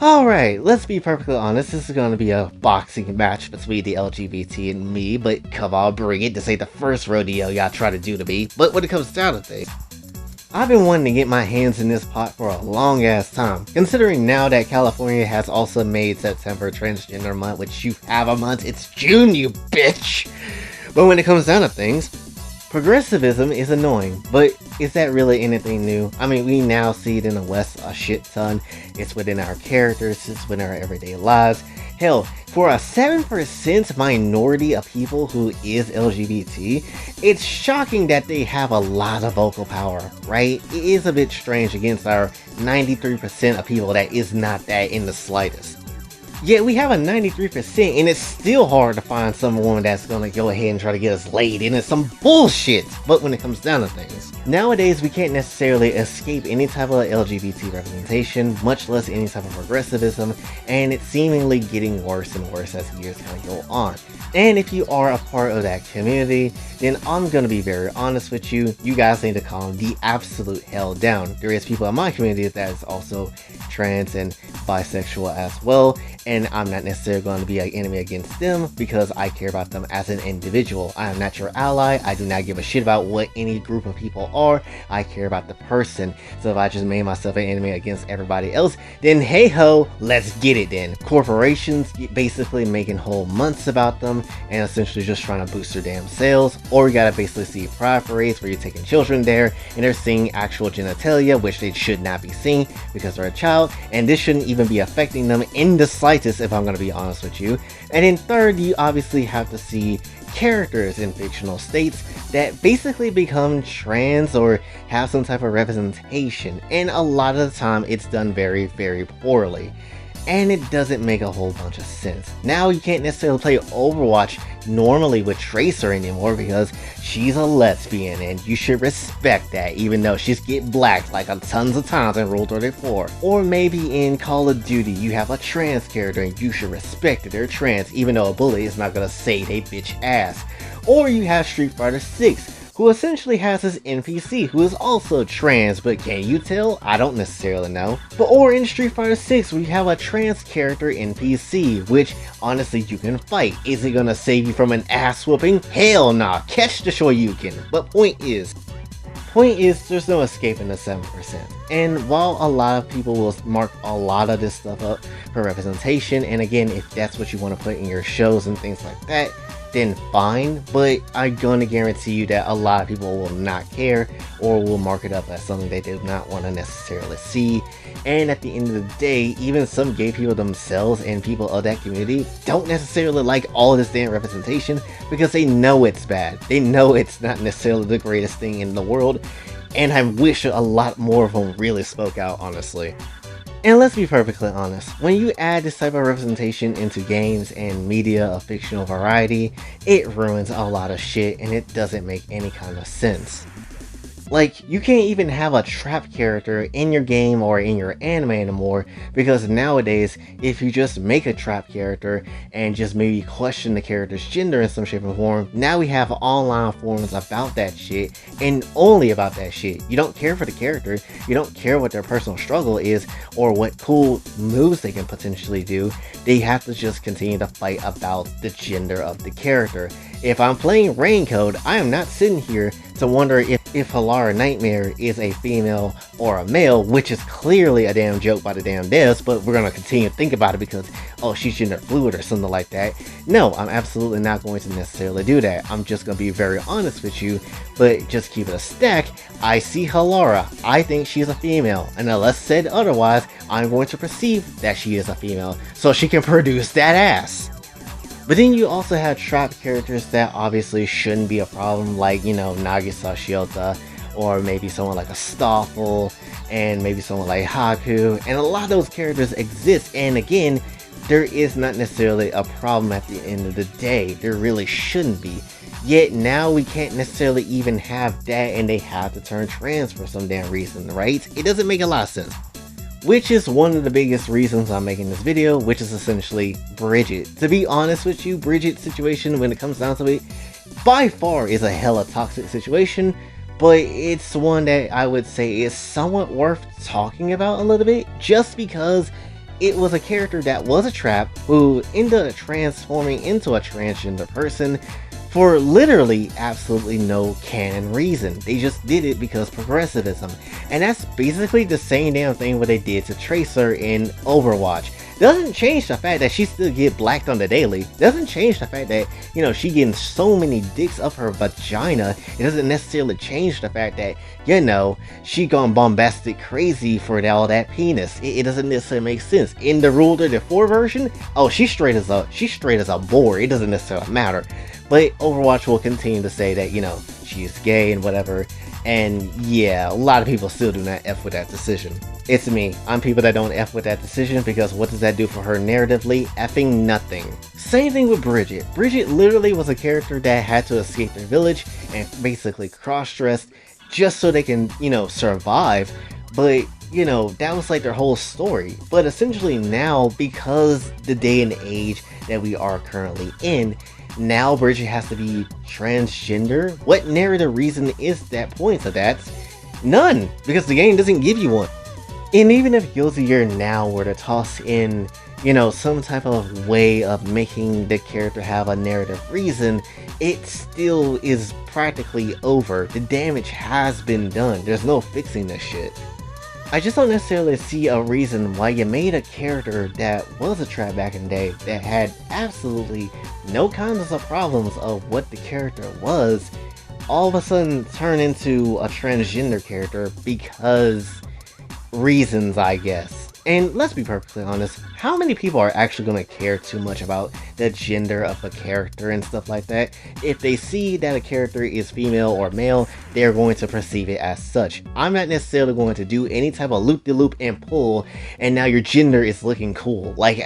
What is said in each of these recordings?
Alright, let's be perfectly honest, this is gonna be a boxing match between the LGBT and me, but come on, bring it. This ain't the first rodeo y'all try to do to me. But when it comes down to things, I've been wanting to get my hands in this pot for a long ass time, considering now that California has also made September Transgender Month, which you have a month, it's June, you bitch! But when it comes down to things, progressivism is annoying, but is that really anything new? I mean, we now see it in the West a shit ton. It's within our characters, it's within our everyday lives. Hell, for a 7% minority of people who is LGBT, it's shocking that they have a lot of vocal power, right? It is a bit strange against our 93% of people that is not that in the slightest. Yet we have a 93% and it's still hard to find some woman that's gonna go ahead and try to get us laid, and it's some bullshit. But when it comes down to things, nowadays we can't necessarily escape any type of LGBT representation, much less any type of progressivism, and it's seemingly getting worse and worse as the years kind of go on. And if you are a part of that community, then I'm gonna be very honest with you, you guys need to calm the absolute hell down. There is people in my community that is also trans and bisexual as well, and I'm not necessarily going to be an enemy against them because I care about them as an individual. I am not your ally. I do not give a shit about what any group of people are. I care about the person. So if I just made myself an enemy against everybody else, then hey ho, let's get it then. Corporations basically making whole months about them and essentially just trying to boost their damn sales. Or you gotta basically see pride parades where you're taking children there and they're seeing actual genitalia, which they should not be seeing because they're a child, and this shouldn't even be affecting them in the slightest, if I'm going to be honest with you. And then third, you obviously have to see characters in fictional states that basically become trans or have some type of representation, and a lot of the time it's done very, very poorly. And it doesn't make a whole bunch of sense. Now you can't necessarily play Overwatch normally with Tracer anymore because she's a lesbian and you should respect that, even though she's get blacked like a tons of times in Rule 34. Or maybe in Call of Duty you have a trans character and you should respect that they're trans even though a bully is not gonna say they bitch ass. Or you have Street Fighter 6, who essentially has his NPC who is also trans, but can you tell? I don't necessarily know. But or in Street Fighter 6 we have a trans character NPC, which honestly you can fight. Is it gonna save you from an ass whooping? Hell nah, catch the Shoryuken. But point is there's no escaping the 7%. And while a lot of people will mark a lot of this stuff up for representation, and again, if that's what you want to put in your shows and things like that, then fine, but I'm gonna guarantee you that a lot of people will not care or will mark it up as something they do not want to necessarily see. And at the end of the day, even some gay people themselves and people of that community don't necessarily like all of this damn representation because they know it's bad. They know it's not necessarily the greatest thing in the world, and I wish a lot more of them really spoke out, honestly. And let's be perfectly honest, when you add this type of representation into games and media of fictional variety, it ruins a lot of shit and it doesn't make any kind of sense. Like, you can't even have a trap character in your game or in your anime anymore, because nowadays, if you just make a trap character and just maybe question the character's gender in some shape or form, now we have online forums about that shit, and only about that shit. You don't care for the character, you don't care what their personal struggle is, or what cool moves they can potentially do. They have to just continue to fight about the gender of the character. If I'm playing Raincode, I am not sitting here to wonder if Halara Nightmare is a female or a male, which is clearly a damn joke by the damn devs, but we're gonna continue to think about it because, oh, she's gender fluid or something like that. No, I'm absolutely not going to necessarily do that. I'm just gonna be very honest with you, but just keep it a stack. I see Halara, I think she's a female, and unless said otherwise, I'm going to perceive that she is a female, so she can produce that ass. But then you also have trap characters that obviously shouldn't be a problem, like, you know, Nagisa Shiota, or maybe someone like a Stoffel, and maybe someone like Haku, and a lot of those characters exist, and again, there is not necessarily a problem at the end of the day. There really shouldn't be. Yet now we can't necessarily even have that, and they have to turn trans for some damn reason, right? It doesn't make a lot of sense. Which is one of the biggest reasons I'm making this video, which is essentially Bridget. To be honest with you, Bridget's situation, when it comes down to it, by far is a hella toxic situation, but it's one that I would say is somewhat worth talking about a little bit, just because It was a character that was a trap who ended up transforming into a transgender person for literally absolutely no canon reason. They just did it because progressivism. And that's basically the same damn thing what they did to Tracer in Overwatch. Doesn't change the fact that she still get blacked on the daily. Doesn't change the fact that, you know, she getting so many dicks up her vagina. It doesn't necessarily change the fact that, you know, she gone bombastic crazy for all that penis. It doesn't necessarily make sense. In the Rule 34 version, oh, she's straight as a boar. It doesn't necessarily matter. But Overwatch will continue to say that, you know, she's gay and whatever. And yeah, a lot of people still do not F with that decision. It's me. I'm people that don't F with that decision because what does that do for her narratively? Effing nothing. Same thing with Bridget. Bridget literally was a character that had to escape their village and basically cross-dressed just so they can, you know, survive. But, you know, that was like their whole story. But essentially now, because the day and age that we are currently in, now Bridget has to be transgender? What narrative reason is that points to that? None! Because the game doesn't give you one. And even if Guilty Gear now were to toss in, you know, some type of way of making the character have a narrative reason, it still is practically over. The damage has been done. There's no fixing this shit. I just don't necessarily see a reason why you made a character that was a trap back in the day that had absolutely no kinds of problems of what the character was, all of a sudden turn into a transgender character because reasons, I guess. And let's be perfectly honest, how many people are actually going to care too much about the gender of a character and stuff like that? If they see that a character is female or male, they're going to perceive it as such. I'm not necessarily going to do any type of loop-de-loop and pull, and now your gender is looking cool. Like,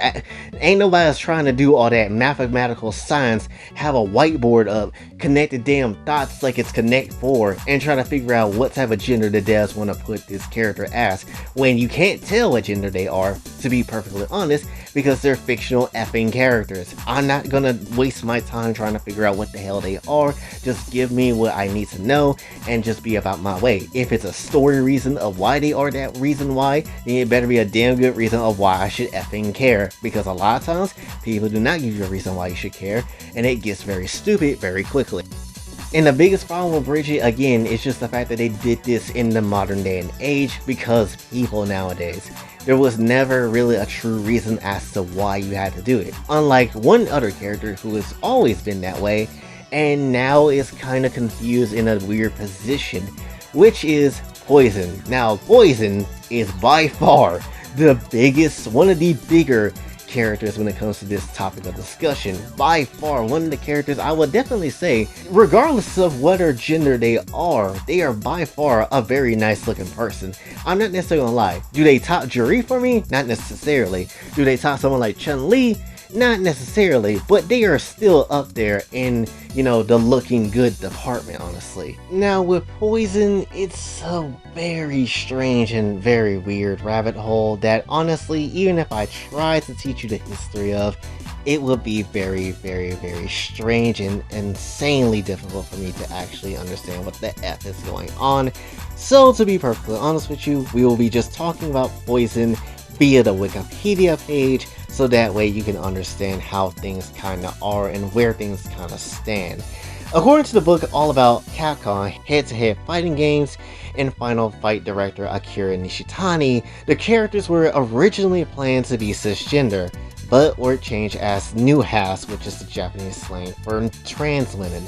ain't nobody's trying to do all that mathematical science, have a whiteboard up, connect the damn dots like it's Connect 4, and try to figure out what type of gender the devs want to put this character as, when you can't tell what gender they are, to be perfectly honest, because they're fictional effing characters. I'm not gonna waste my time trying to figure out what the hell they are. Just give me what I need to know and just be about my way. If it's a story reason of why they are that reason why, then it better be a damn good reason of why I should effing care, because a lot of times people do not give you a reason why you should care, and it gets very stupid very quickly. And the biggest problem with Bridget, again, is just the fact that they did this in the modern day and age because people nowadays. There was never really a true reason as to why you had to do it. Unlike one other character who has always been that way, and now is kind of confused in a weird position, which is Poison. Now, Poison is by far the biggest, one of the bigger characters when it comes to this topic of discussion. By far one of the characters I would definitely say, regardless of whatever gender they are by far a very nice looking person. I'm not necessarily gonna lie. Do they top Juri for me? Not necessarily. Do they top someone like Chun-Li? Not necessarily, but they are still up there in, you know, the looking good department, honestly. Now with Poison, it's a very strange and very weird rabbit hole that honestly, even if I tried to teach you the history of, it would be very, very, very strange and insanely difficult for me to actually understand what the F is going on. So to be perfectly honest with you, we will be just talking about Poison via the Wikipedia page, so that way you can understand how things kinda are and where things kinda stand. According to the book all about Capcom head-to-head fighting games and Final Fight director Akira Nishitani, the characters were originally planned to be cisgender, but were changed as new halves, which is the Japanese slang for trans women,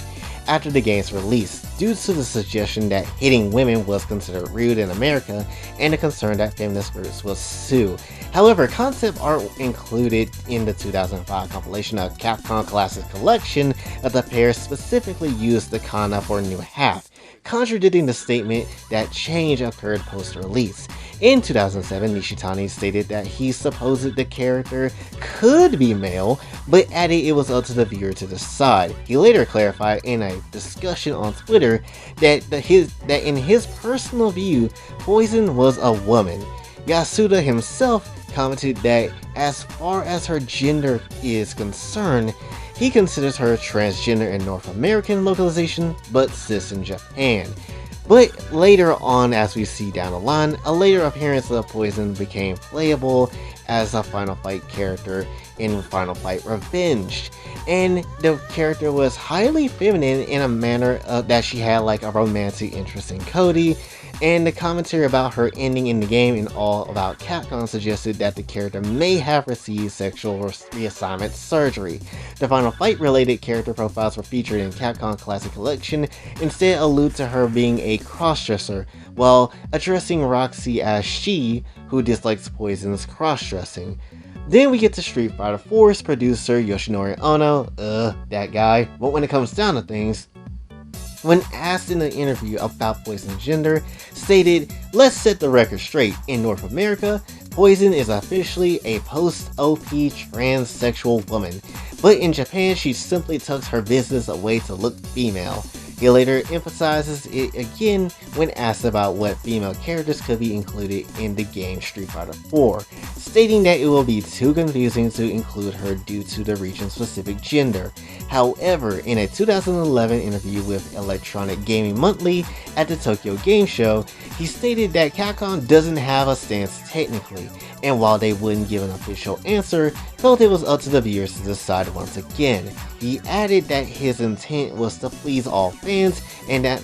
after the game's release, due to the suggestion that hitting women was considered rude in America and the concern that feminist groups will sue. However, concept art included in the 2005 compilation of Capcom Classic Collection of the pair specifically used the kana for new half, contradicting the statement that change occurred post-release. In 2007, Nishitani stated that he supposed the character could be male, but added it was up to the viewer to decide. He later clarified in a discussion on Twitter that in his personal view, Poison was a woman. Yasuda himself commented that as far as her gender is concerned, he considers her transgender in North American localization, but cis in Japan. But later on, as we see down the line, a later appearance of Poison became playable as a Final Fight character in Final Fight Revenge. And the character was highly feminine in a manner that she had like a romantic interest in Cody, and the commentary about her ending in the game and all about Capcom suggested that the character may have received sexual reassignment surgery. The Final Fight related character profiles were featured in Capcom Classic Collection instead allude to her being a crossdresser, while addressing Roxy as she, who dislikes Poison's cross-dressing. Then we get to Street Fighter 4's producer Yoshinori Ono, that guy, but when it comes down to things, when asked in an interview about Poison's gender, stated, "Let's set the record straight. In North America, Poison is officially a post-OP transsexual woman, but in Japan she simply tucks her business away to look female." He later emphasizes it again when asked about what female characters could be included in the game Street Fighter 4, stating that it will be too confusing to include her due to the region's specific gender. However, in a 2011 interview with Electronic Gaming Monthly at the Tokyo Game Show, he stated that Capcom doesn't have a stance technically, and while they wouldn't give an official answer, felt it was up to the viewers to decide once again. He added that his intent was to please all fans, and that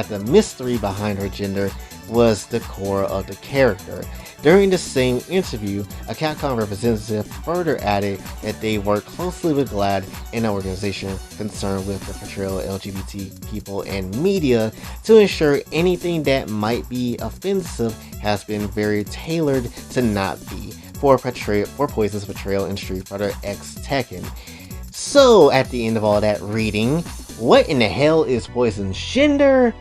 the mystery behind her gender was the core of the character. During the same interview, a Capcom representative further added that they work closely with GLAAD, an organization concerned with the portrayal of LGBT people and media, to ensure anything that might be offensive has been very tailored to not be for Poison's portrayal in Street Fighter X Tekken. So, at the end of all that reading, what in the hell is Poison's gender?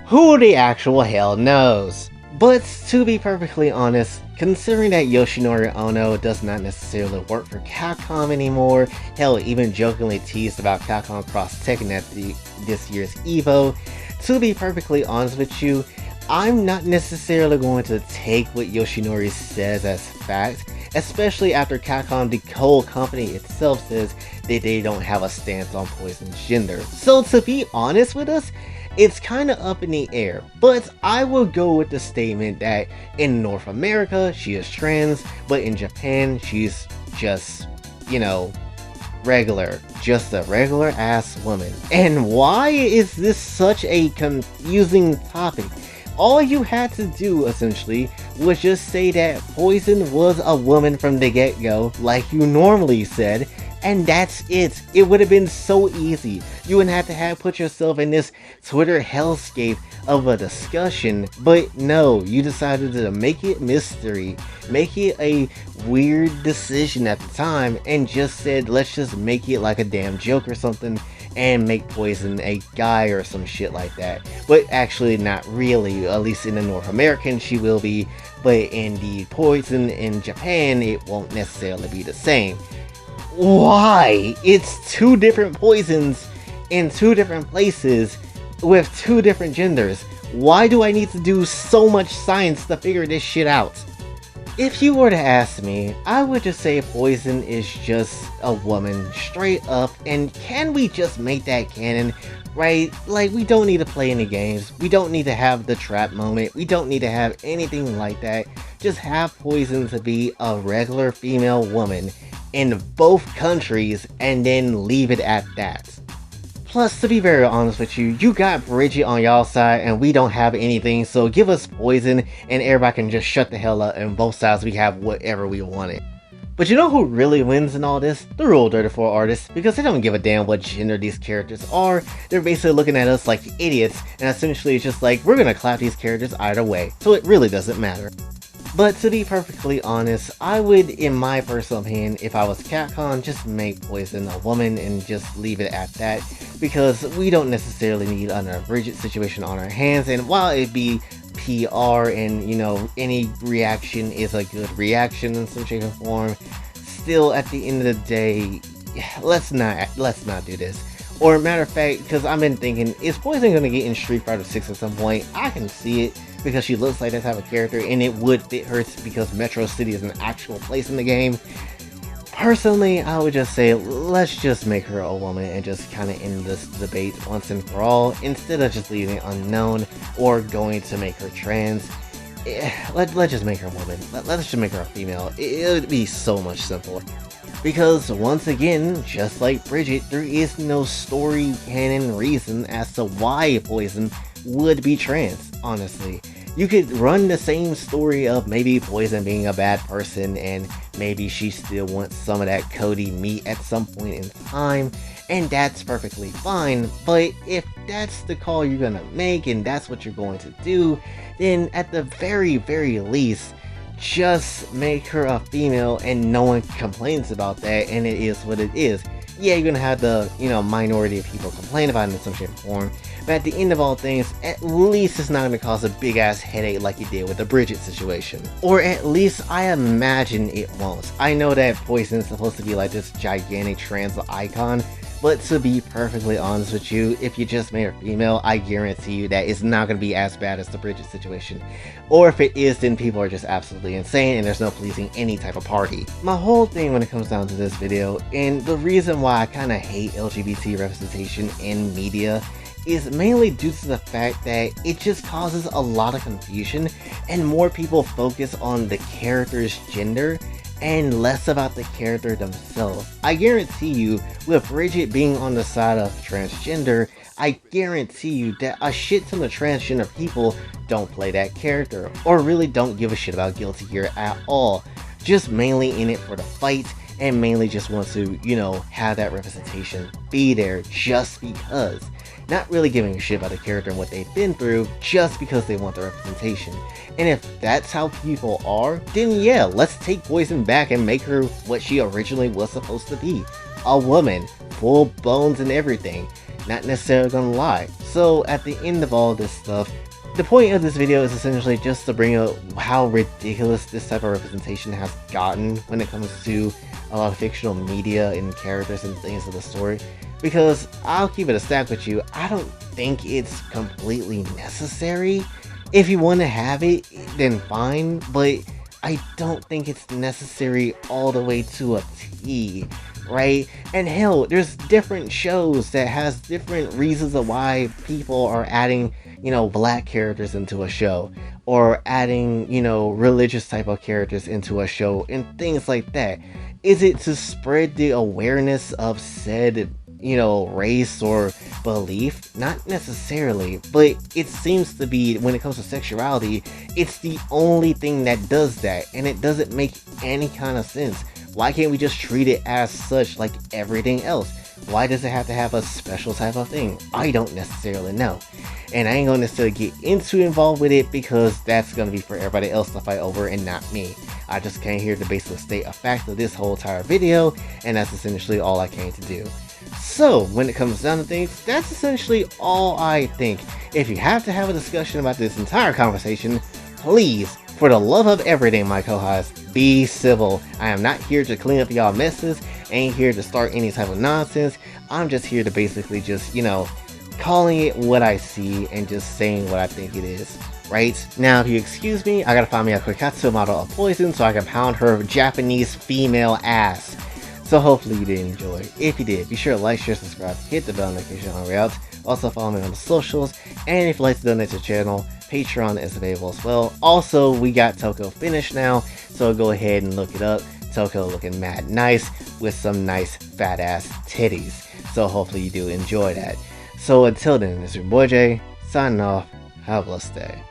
Who the actual hell knows? But to be perfectly honest, considering that Yoshinori Ono does not necessarily work for Capcom anymore, hell, even jokingly teased about Capcom Cross Tekken at this year's EVO, to be perfectly honest with you, I'm not necessarily going to take what Yoshinori says as fact, especially after Capcom, the whole company itself, says that they don't have a stance on Poison's gender. So to be honest with us, it's kind of up in the air, but I will go with the statement that in North America, she is trans, but in Japan, she's just, regular. Just a regular ass woman. And why is this such a confusing topic? All you had to do, essentially, was just say that Poison was a woman from the get-go, like you normally said, and that's it. It would have been so easy. You wouldn't have to put yourself in this Twitter hellscape of a discussion, but no, you decided to make it mystery, make it a weird decision at the time, and just said, let's just make it like a damn joke or something, and make Poison a guy or some shit like that. But actually not really, at least in the North American she will be, but in the Poison in Japan it won't necessarily be the same. Why? It's two different Poisons in two different places with two different genders. Why do I need to do so much science to figure this shit out? If you were to ask me, I would just say Poison is just a woman, straight up, and can we just make that canon, right? Like, we don't need to play any games, we don't need to have the trap moment, we don't need to have anything like that. Just have Poison to be a regular female woman in both countries, and then leave it at that. Plus, to be very honest with you, you got Bridget on y'all side and we don't have anything, so give us Poison and everybody can just shut the hell up, and both sides we have whatever we wanted. But you know who really wins in all this? The Rule 34 artists, because they don't give a damn what gender these characters are. They're basically looking at us like idiots, and essentially it's just like, we're gonna clap these characters either way, so it really doesn't matter. But to be perfectly honest, I would, in my personal opinion, if I was Capcom, just make Poison a woman and just leave it at that, because we don't necessarily need another Bridget situation on our hands, and while it be PR and, any reaction is a good reaction in some shape or form, still at the end of the day, let's not do this. Or matter of fact, because I've been thinking, is Poison going to get in Street Fighter 6 at some point? I can see it, because she looks like that type of character, and it would fit her because Metro City is an actual place in the game. Personally, I would just say, let's just make her a woman and just kind of end this debate once and for all, instead of just leaving it unknown or going to make her trans. let's just make her a woman. Let's just make her a female. It would be so much simpler. Because once again, just like Bridget, there is no story canon reason as to why Poison would be trans, honestly. You could run the same story of maybe Poison being a bad person and maybe she still wants some of that Cody meat at some point in time, and that's perfectly fine. But if that's the call you're gonna make and that's what you're going to do, then at the very least, just make her a female and no one complains about that, and it is what it is. Yeah, you're gonna have the, minority of people complain about it in some shape or form, but at the end of all things, at least it's not gonna cause a big ass headache like it did with the Bridget situation. Or at least I imagine it won't. I know that Poison is supposed to be like this gigantic trans icon, but to be perfectly honest with you, if you just made her female, I guarantee you that it's not going to be as bad as the Bridget situation. Or if it is, then people are just absolutely insane and there's no pleasing any type of party. My whole thing when it comes down to this video, and the reason why I kind of hate LGBT representation in media, is mainly due to the fact that it just causes a lot of confusion and more people focus on the character's gender and less about the character themselves. I guarantee you, with Bridget being on the side of transgender, I guarantee you that a shit ton of transgender people don't play that character, or really don't give a shit about Guilty Gear at all. Just mainly in it for the fight, and mainly just want to, have that representation be there just because. Not really giving a shit about the character and what they've been through, just because they want the representation. And if that's how people are, then yeah, let's take Poison back and make her what she originally was supposed to be. A woman, full bones and everything. Not necessarily gonna lie. So at the end of all this stuff, the point of this video is essentially just to bring up how ridiculous this type of representation has gotten when it comes to a lot of fictional media and characters and things of the story. Because I'll keep it a stack with you, I don't think it's completely necessary. If you want to have it, then fine, but I don't think it's necessary all the way to a T, right? And hell, there's different shows that has different reasons of why people are adding, black characters into a show, or adding, religious type of characters into a show, and things like that. Is it to spread the awareness of said race or belief? Not necessarily, but it seems to be, when it comes to sexuality, it's the only thing that does that, and it doesn't make any kind of sense. Why can't we just treat it as such like everything else? Why does it have to have a special type of thing? I don't necessarily know. And I ain't gonna necessarily get involved with it because that's gonna be for everybody else to fight over and not me. I just came here to basically state a fact of this whole entire video, and that's essentially all I came to do. So, when it comes down to things, that's essentially all I think. If you have to have a discussion about this entire conversation, please, for the love of everything, my co-host, be civil. I am not here to clean up y'all messes, ain't here to start any type of nonsense. I'm just here to basically just, calling it what I see and just saying what I think it is. Right? Now, if you excuse me, I gotta find me a Koikatsu model of Poison so I can pound her Japanese female ass. So hopefully you did enjoy. If you did, be sure to like, share, subscribe, hit the bell notification on the way out. Also follow me on the socials, and if you'd like to donate to the channel, Patreon is available as well. Also, we got Toko finished now, so go ahead and look it up. Toko looking mad nice with some nice fat ass titties. So hopefully you do enjoy that. So until then, this is your boy Jay, signing off. Have a blessed day.